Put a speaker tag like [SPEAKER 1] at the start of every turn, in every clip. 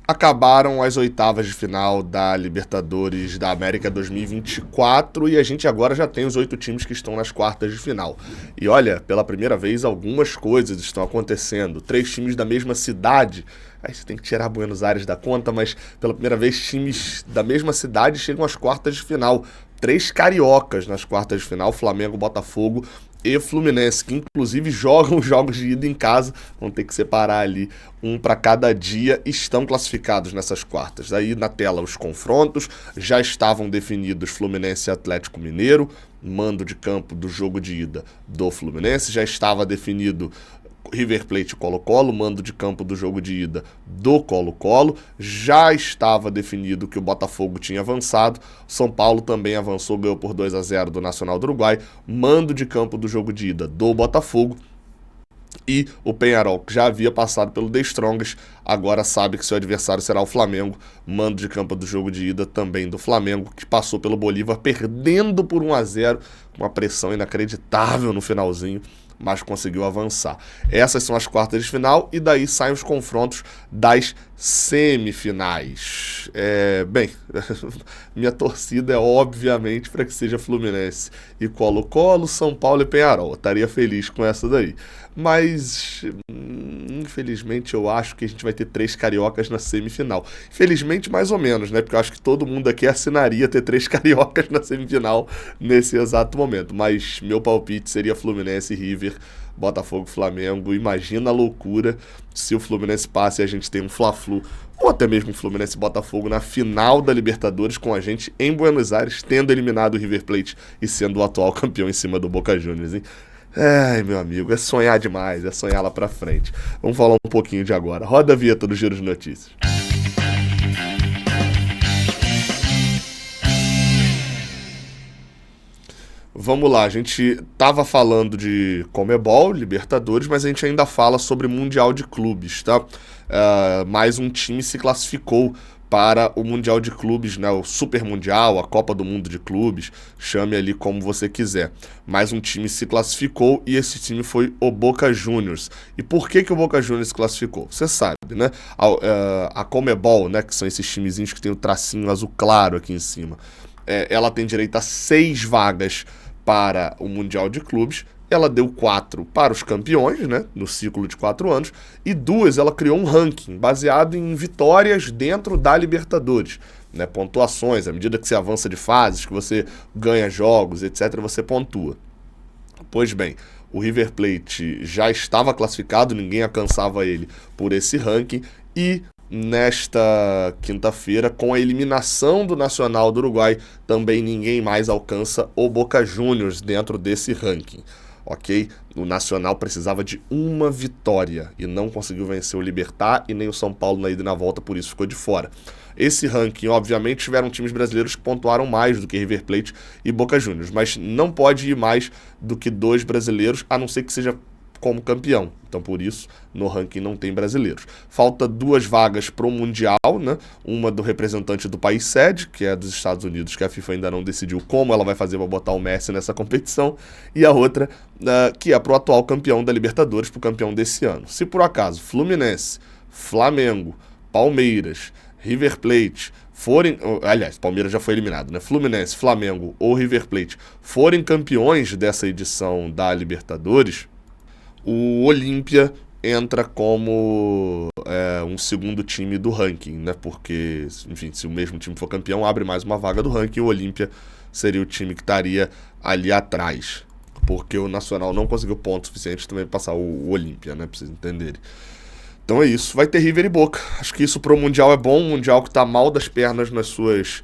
[SPEAKER 1] Acabaram as oitavas de final da Libertadores da América 2024 e a gente agora já tem os 8 times que estão nas quartas de final. E olha, pela primeira vez algumas coisas estão acontecendo. 3 times da mesma cidade, aí você tem que tirar Buenos Aires da conta, mas pela primeira vez times da mesma cidade chegam às quartas de final. 3 cariocas nas quartas de final, Flamengo, Botafogo e Fluminense, que inclusive jogam os jogos de ida em casa, vão ter que separar ali um para cada dia, estão classificados nessas quartas. Aí na tela os confrontos, já estavam definidos Fluminense e Atlético Mineiro, mando de campo do jogo de ida do Fluminense, já estava definido River Plate e Colo-Colo, mando de campo do jogo de ida do Colo-Colo, já estava definido que o Botafogo tinha avançado, São Paulo também avançou, ganhou por 2-0 do Nacional do Uruguai, mando de campo do jogo de ida do Botafogo, e o Peñarol, que já havia passado pelo The Strongest, agora sabe que seu adversário será o Flamengo, mando de campo do jogo de ida também do Flamengo, que passou pelo Bolívar perdendo por 1-0, com uma pressão inacreditável no finalzinho, mas conseguiu avançar. Essas são as quartas de final e daí saem os confrontos das semifinais. Bem, minha torcida é obviamente para que seja Fluminense e Colo-Colo, São Paulo e Peñarol. Eu estaria feliz com essa daí. Mas, infelizmente, eu acho que a gente vai ter 3 cariocas na semifinal. Infelizmente, mais ou menos, né? Porque eu acho que todo mundo aqui assinaria ter 3 cariocas na semifinal nesse exato momento. Mas meu palpite seria Fluminense e River, Botafogo e Flamengo. Imagina a loucura se o Fluminense passa e a gente tem um Fla-Flu, ou até mesmo o Fluminense e Botafogo na final da Libertadores com a gente em Buenos Aires, tendo eliminado o River Plate e sendo o atual campeão em cima do Boca Juniors, hein? Ai, meu amigo, é sonhar demais, é sonhar lá pra frente. Vamos falar um pouquinho de agora. Roda a vinheta do Giro de Notícias. Vamos lá, a gente tava falando de Conmebol, Libertadores, mas a gente ainda fala sobre Mundial de Clubes, tá? Mais um time se classificou para o Mundial de Clubes, né? O Super Mundial, a Copa do Mundo de Clubes, chame ali como você quiser. Mais um time se classificou e esse time foi o Boca Juniors. E por que o Boca Juniors se classificou? Você sabe, né? A Conmebol, né? Que são esses timezinhos que tem o tracinho azul claro aqui em cima. Ela tem direito a 6 vagas para o Mundial de Clubes, ela deu 4 para os campeões, né, no ciclo de 4 anos, e 2 ela criou um ranking baseado em vitórias dentro da Libertadores, né, pontuações, à medida que você avança de fases, que você ganha jogos, etc., você pontua. Pois bem, o River Plate já estava classificado, ninguém alcançava ele por esse ranking, e nesta quinta-feira, com a eliminação do Nacional do Uruguai, também ninguém mais alcança o Boca Juniors dentro desse ranking, ok? O Nacional precisava de uma vitória e não conseguiu vencer o Libertad e nem o São Paulo na ida e na volta, por isso ficou de fora. Esse ranking, obviamente, tiveram times brasileiros que pontuaram mais do que River Plate e Boca Juniors, mas não pode ir mais do que 2 brasileiros, a não ser que seja como campeão. Então, por isso, no ranking não tem brasileiros. Falta 2 vagas para o Mundial, né? Uma do representante do país sede, que é dos Estados Unidos, que a FIFA ainda não decidiu como ela vai fazer para botar o Messi nessa competição, e a outra, que é para o atual campeão da Libertadores, para o campeão desse ano. Se por acaso Fluminense, Flamengo, Palmeiras, River Plate forem, aliás, Palmeiras já foi eliminado, né? Fluminense, Flamengo ou River Plate forem campeões dessa edição da Libertadores, o Olímpia entra como um segundo time do ranking, né? Porque, enfim, se o mesmo time for campeão, abre mais uma vaga do ranking, o Olímpia seria o time que estaria ali atrás, porque o Nacional não conseguiu pontos suficientes também para passar o Olímpia, né? Pra vocês entenderem. Então é isso, vai ter River e Boca. Acho que isso pro Mundial é bom, um Mundial que tá mal das pernas nas suas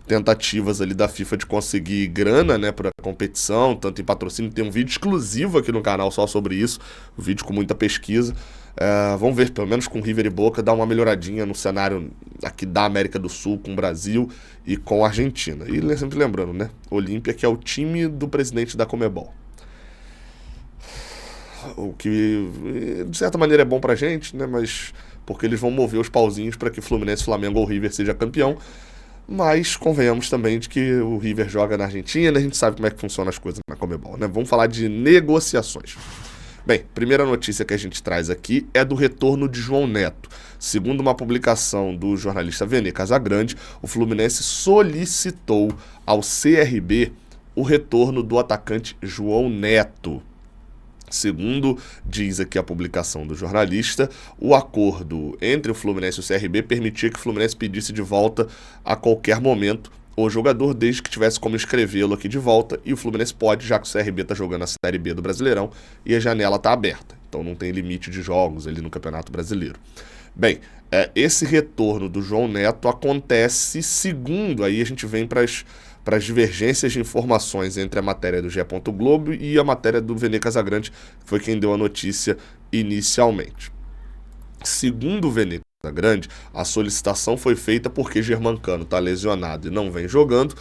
[SPEAKER 1] tentativas ali da FIFA de conseguir grana, né, para competição, tanto em patrocínio. Tem um vídeo exclusivo aqui no canal só sobre isso, um vídeo com muita pesquisa. Vamos ver, pelo menos com River e Boca, dar uma melhoradinha no cenário aqui da América do Sul, com o Brasil e com a Argentina. E sempre lembrando, né, Olímpia, que é o time do presidente da Conmebol. O que, de certa maneira, é bom pra gente, né, mas porque eles vão mover os pauzinhos para que Fluminense, Flamengo ou River seja campeão. Mas convenhamos também de que o River joga na Argentina, a gente sabe como é que funcionam as coisas na Conmebol, né? Vamos falar de negociações. Bem, primeira notícia que a gente traz aqui é do retorno de João Neto. Segundo uma publicação do jornalista Vene Casagrande, o Fluminense solicitou ao CRB o retorno do atacante João Neto. Segundo diz aqui a publicação do jornalista, o acordo entre o Fluminense e o CRB permitia que o Fluminense pedisse de volta a qualquer momento o jogador, desde que tivesse como inscrevê-lo aqui de volta, e o Fluminense pode, já que o CRB está jogando a Série B do Brasileirão e a janela está aberta, então não tem limite de jogos ali no Campeonato Brasileiro. Bem, esse retorno do João Neto acontece segundo, aí a gente vem para as divergências de informações entre a matéria do GE. Globo e a matéria do Vene Casagrande, que foi quem deu a notícia inicialmente. Segundo o Vene Casagrande, a solicitação foi feita porque Germancano está lesionado e não vem jogando,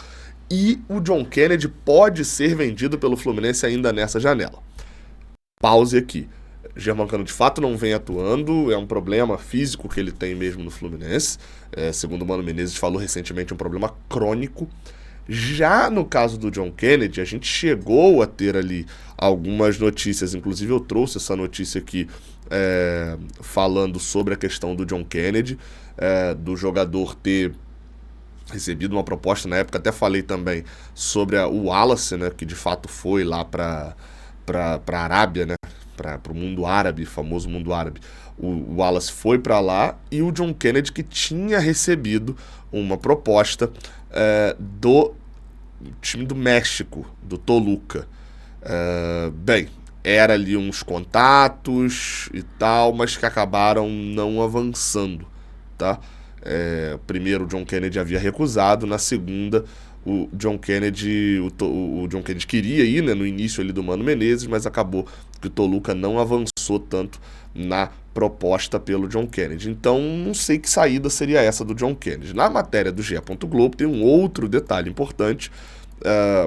[SPEAKER 1] e o John Kennedy pode ser vendido pelo Fluminense ainda nessa janela. Pause aqui. Germancano de fato não vem atuando, é um problema físico que ele tem mesmo no Fluminense, segundo o Mano Menezes falou recentemente, um problema crônico. Já no caso do John Kennedy, a gente chegou a ter ali algumas notícias, inclusive eu trouxe essa notícia aqui falando sobre a questão do John Kennedy, do jogador ter recebido uma proposta na época, até falei também sobre o Wallace, né, que de fato foi lá para a Arábia, né, para o mundo árabe, famoso mundo árabe. O Wallace foi para lá e o John Kennedy que tinha recebido uma proposta do time do México, do Toluca. Bem, era ali uns contatos e tal, mas que acabaram não avançando, tá? Primeiro o John Kennedy havia recusado, na segunda o John Kennedy queria ir, né, no início ali do Mano Menezes, mas acabou que o Toluca não avançou tanto na proposta pelo John Kennedy. Então não sei que saída seria essa do John Kennedy. Na matéria do GE. Globo tem um outro detalhe importante,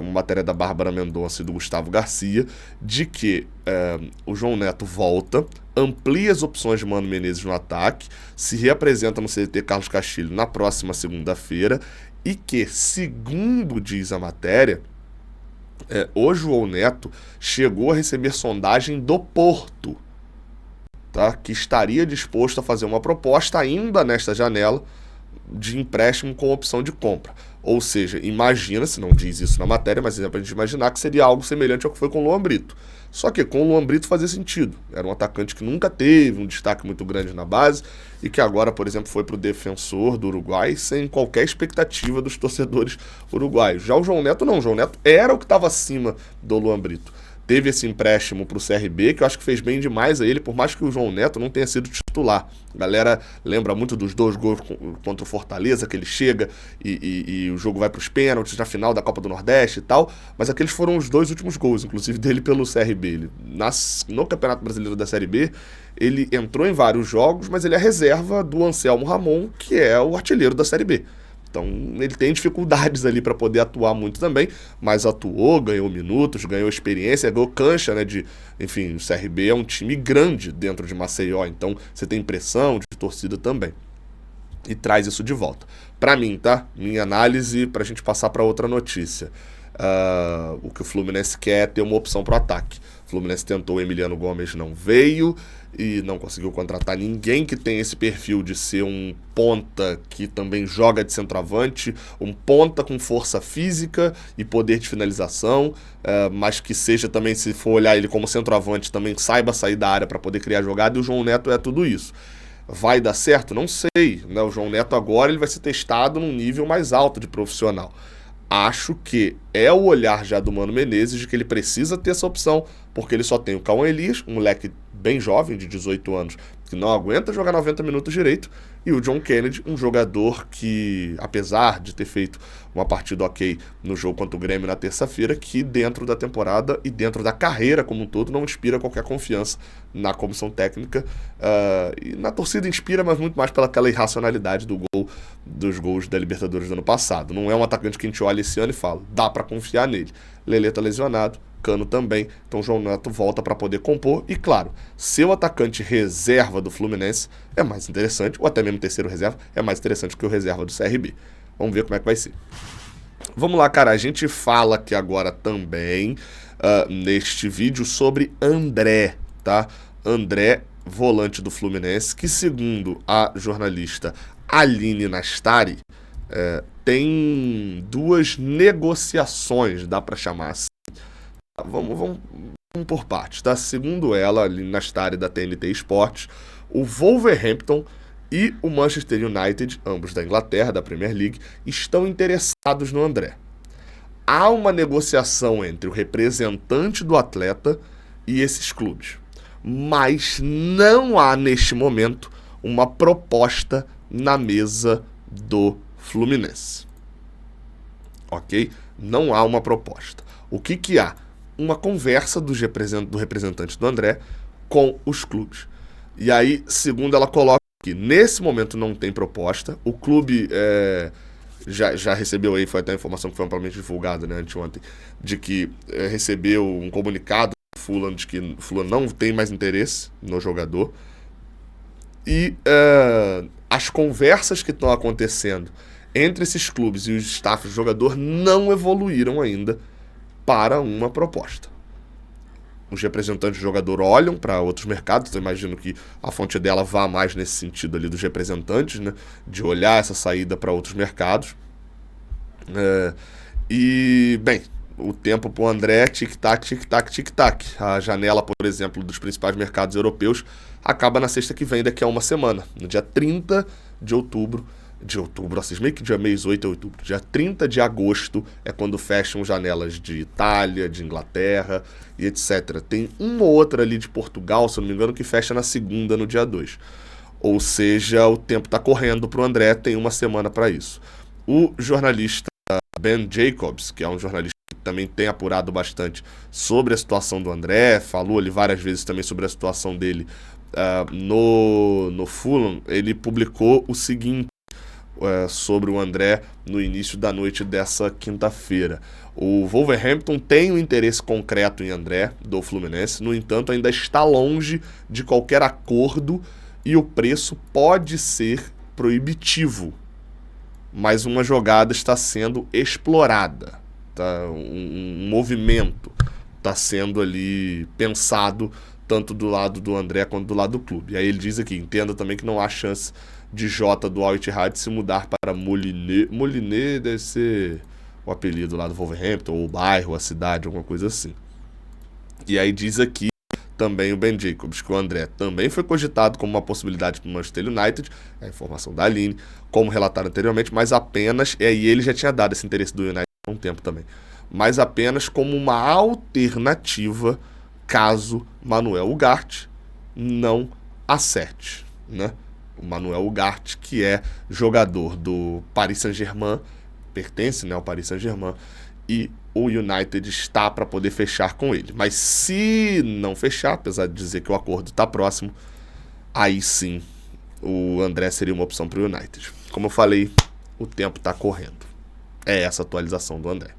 [SPEAKER 1] uma matéria da Bárbara Mendonça e do Gustavo Garcia, de que o João Neto volta, amplia as opções de Mano Menezes no ataque, se reapresenta no CT Carlos Castilho na próxima segunda-feira, e que, segundo diz a matéria, o João Neto chegou a receber sondagem do Porto, tá? Que estaria disposto a fazer uma proposta ainda nesta janela de empréstimo com opção de compra. Ou seja, imagina, se não diz isso na matéria, mas é para a gente imaginar que seria algo semelhante ao que foi com o Luan Brito. Só que com o Luan Brito fazia sentido. Era um atacante que nunca teve um destaque muito grande na base e que agora, por exemplo, foi para o Defensor do Uruguai sem qualquer expectativa dos torcedores uruguaios. Já o João Neto não. O João Neto era o que estava acima do Luan Brito. Teve esse empréstimo para o CRB, que eu acho que fez bem demais a ele, por mais que o João Neto não tenha sido titular. A galera lembra muito dos 2 gols contra o Fortaleza, que ele chega e o jogo vai para os pênaltis na final da Copa do Nordeste e tal, mas aqueles foram os 2 últimos gols, inclusive dele pelo CRB. Ele, no Campeonato Brasileiro da Série B, ele entrou em vários jogos, mas ele é reserva do Anselmo Ramon, que é o artilheiro da Série B. Então ele tem dificuldades ali para poder atuar muito também, mas atuou, ganhou minutos, ganhou experiência, ganhou cancha, né? Enfim, o CRB é um time grande dentro de Maceió, então você tem pressão de torcida também. E traz isso de volta. Para mim, tá? Minha análise, para a gente passar para outra notícia. O que o Fluminense quer é ter uma opção para o ataque. O Fluminense tentou, o Emiliano Gomes não veio e não conseguiu contratar ninguém que tem esse perfil de ser um ponta que também joga de centroavante, um ponta com força física e poder de finalização, mas que seja também, se for olhar ele como centroavante, também saiba sair da área para poder criar jogada, e o João Neto é tudo isso. Vai dar certo? Não sei, né? O João Neto agora ele vai ser testado num nível mais alto de profissional. Acho que é o olhar já do Mano Menezes de que ele precisa ter essa opção, porque ele só tem o Cauã Elias, um moleque bem jovem, de 18 anos, que não aguenta jogar 90 minutos direito, e o John Kennedy, um jogador que, apesar de ter feito uma partida ok no jogo contra o Grêmio na terça-feira, que dentro da temporada e dentro da carreira como um todo não inspira qualquer confiança na comissão técnica, e na torcida inspira, mas muito mais pelaquela irracionalidade dos gols da Libertadores do ano passado. Não é um atacante que a gente olha esse ano e fala, dá para confiar nele. Lelê tá lesionado, Cano também, então o João Neto volta para poder compor, e claro, ser o atacante reserva do Fluminense é mais interessante, ou até mesmo terceiro reserva, é mais interessante que o reserva do CRB. Vamos ver como é que vai ser. Vamos lá, cara, a gente fala aqui agora também, neste vídeo, sobre André, tá? André, volante do Fluminense, que segundo a jornalista Aline Nastari, tem 2 negociações, dá para chamar assim. Vamos por partes, tá? Segundo ela, Aline Nastari da TNT Esportes, o Wolverhampton e o Manchester United, ambos da Inglaterra, da Premier League, estão interessados no André. Há uma negociação entre o representante do atleta e esses clubes, mas não há neste momento uma proposta na mesa do Fluminense. Ok? Não há uma proposta. O que há? Uma conversa do representante do André com os clubes. E aí, segundo ela coloca aqui, nesse momento não tem proposta, o clube já recebeu aí, foi até a informação que foi amplamente divulgada, né, anteontem, de que recebeu um comunicado do Fulham de que o Fulham não tem mais interesse no jogador. E as conversas que estão acontecendo entre esses clubes e os staff do jogador não evoluíram ainda para uma proposta. Os representantes do jogador olham para outros mercados, então eu imagino que a fonte dela vá mais nesse sentido ali dos representantes, né, de olhar essa saída para outros mercados. E, bem, o tempo para o André, tic-tac, tic-tac, tic-tac. A janela, por exemplo, dos principais mercados europeus acaba na sexta que vem, daqui a uma semana, no dia 30 de outubro, assim, meio que dia mês 8 de outubro, dia 30 de agosto é quando fecham janelas de Itália, de Inglaterra e etc. Tem uma ou outra ali de Portugal, se eu não me engano, que fecha na segunda, no dia 2. Ou seja, o tempo está correndo para o André, tem uma semana para isso. O jornalista Ben Jacobs, que é um jornalista que também tem apurado bastante sobre a situação do André, falou ali várias vezes também sobre a situação dele no Fulham, ele publicou o seguinte sobre o André no início da noite dessa quinta-feira. O Wolverhampton tem um interesse concreto em André, do Fluminense, no entanto ainda está longe de qualquer acordo e o preço pode ser proibitivo, mas uma jogada está sendo explorada, tá? Um movimento está sendo ali pensado tanto do lado do André quanto do lado do clube. E aí ele diz aqui, entenda também que não há chance de Jota do Al Ittihad se mudar para Molineux. Molineux deve ser o apelido lá do Wolverhampton, ou o bairro, a cidade, alguma coisa assim. E aí diz aqui também o Ben Jacobs, que o André também foi cogitado como uma possibilidade para o Manchester United, é a informação da Aline, como relatado anteriormente, mas apenas, e aí ele já tinha dado esse interesse do United há um tempo também, mas apenas como uma alternativa caso Manuel Ugarte não acerte, né? O Manuel Ugarte, que é jogador do Paris Saint-Germain, pertence, né, ao Paris Saint-Germain, e o United está para poder fechar com ele. Mas se não fechar, apesar de dizer que o acordo está próximo, aí sim o André seria uma opção para o United. Como eu falei, o tempo está correndo. É essa a atualização do André.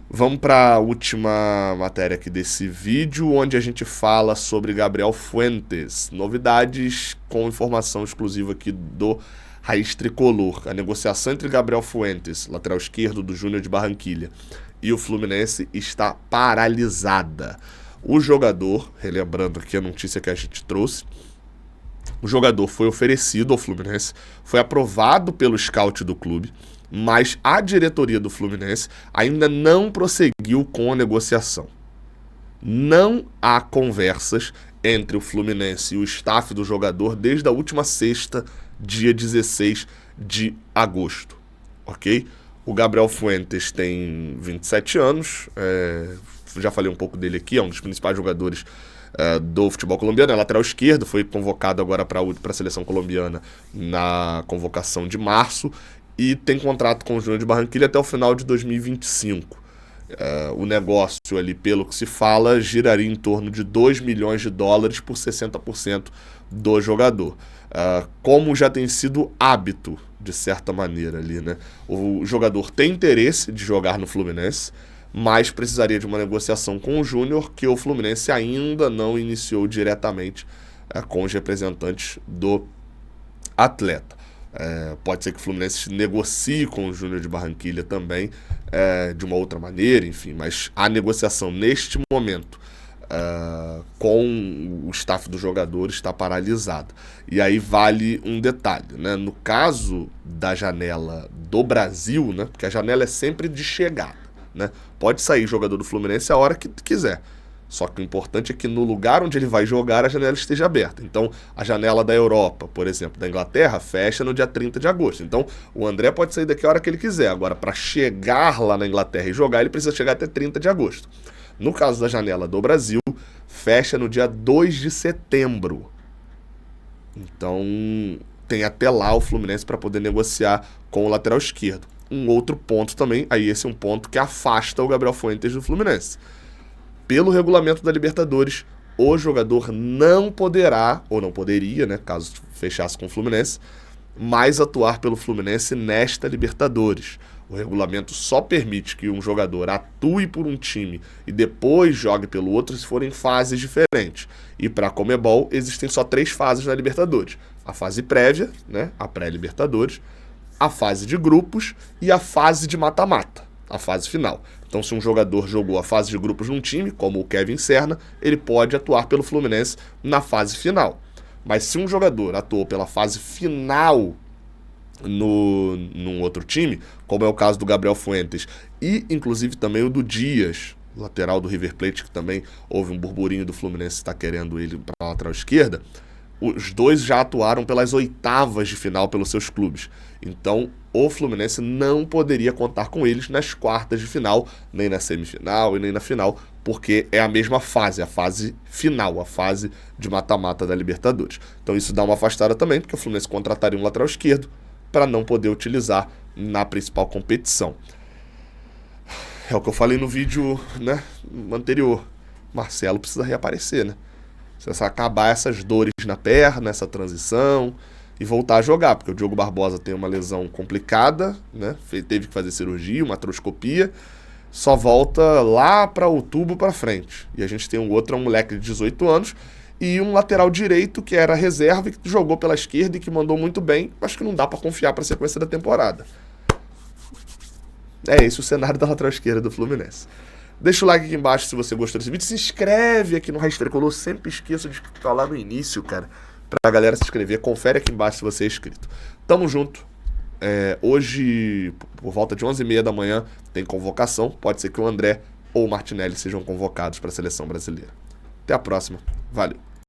[SPEAKER 1] Vamos para a última matéria aqui desse vídeo, onde a gente fala sobre Gabriel Fuentes. Novidades com informação exclusiva aqui do Raiz Tricolor. A negociação entre Gabriel Fuentes, lateral esquerdo do Júnior de Barranquilha, e o Fluminense está paralisada. O jogador, relembrando aqui a notícia que a gente trouxe, o jogador foi oferecido ao Fluminense, foi aprovado pelo scout do clube, mas a diretoria do Fluminense ainda não prosseguiu com a negociação. Não há conversas entre o Fluminense e o staff do jogador desde a última sexta, dia 16 de agosto, ok? O Gabriel Fuentes tem 27 anos, já falei um pouco dele aqui, é um dos principais jogadores do futebol colombiano, é lateral esquerdo, foi convocado agora para a seleção colombiana na convocação de março, e tem contrato com o Júnior de Barranquilla até o final de 2025. O negócio ali, pelo que se fala, giraria em torno de 2 milhões de dólares por 60% do jogador. Como já tem sido hábito, de certa maneira ali, né? O jogador tem interesse de jogar no Fluminense, mas precisaria de uma negociação com o Júnior, que o Fluminense ainda não iniciou diretamente com os representantes do atleta. Pode ser que o Fluminense negocie com o Júnior de Barranquilla também, de uma outra maneira, enfim, mas a negociação neste momento com o staff do jogador está paralisado. E aí vale um detalhe, né? No caso da janela do Brasil, né? Porque a janela é sempre de chegada, né? Pode sair jogador do Fluminense a hora que quiser. Só que o importante é que no lugar onde ele vai jogar a janela esteja aberta. Então, a janela da Europa, por exemplo, da Inglaterra, fecha no dia 30 de agosto. Então, o André pode sair daqui a hora que ele quiser. Agora, para chegar lá na Inglaterra e jogar, ele precisa chegar até 30 de agosto. No caso da janela do Brasil, fecha no dia 2 de setembro. Então, tem até lá o Fluminense para poder negociar com o lateral esquerdo. Um outro ponto também, aí esse é um ponto que afasta o Gabriel Fuentes do Fluminense. Pelo regulamento da Libertadores, o jogador não poderá, ou não poderia, né, caso fechasse com o Fluminense, mais atuar pelo Fluminense nesta Libertadores. O regulamento só permite que um jogador atue por um time e depois jogue pelo outro se forem fases diferentes. E para a Conmebol existem só 3 fases na Libertadores. A fase prévia, né, a pré-Libertadores, a fase de grupos e a fase de mata-mata, a fase final. Então, se um jogador jogou a fase de grupos num time, como o Kevin Serna, ele pode atuar pelo Fluminense na fase final. Mas se um jogador atuou pela fase final num outro time, como é o caso do Gabriel Fuentes e inclusive também o do Dias, lateral do River Plate, que também houve um burburinho do Fluminense estar querendo ele para a lateral esquerda, os dois já atuaram pelas oitavas de final pelos seus clubes. Então, o Fluminense não poderia contar com eles nas quartas de final, nem na semifinal e nem na final, porque é a mesma fase, a fase final, a fase de mata-mata da Libertadores. Então isso dá uma afastada também, porque o Fluminense contrataria um lateral esquerdo para não poder utilizar na principal competição. É o que eu falei no vídeo, né, anterior. Marcelo precisa reaparecer, né? Precisa acabar essas dores na perna, essa transição e voltar a jogar, porque o Diogo Barbosa tem uma lesão complicada, né? Teve que fazer cirurgia, uma artroscopia, só volta lá para outubro para frente. E a gente tem um outro, um moleque de 18 anos e um lateral direito que era reserva e que jogou pela esquerda e que mandou muito bem. Acho que não dá para confiar para a sequência da temporada. É esse o cenário da lateral esquerda do Fluminense. Deixa o like aqui embaixo se você gostou desse vídeo. Se inscreve aqui no Raiz Tricolor. Sempre esqueço de falar no início, cara, pra galera se inscrever. Confere aqui embaixo se você é inscrito. Tamo junto. Hoje, por volta de 11h30 da manhã, tem convocação. Pode ser que o André ou o Martinelli sejam convocados para a seleção brasileira. Até a próxima. Valeu.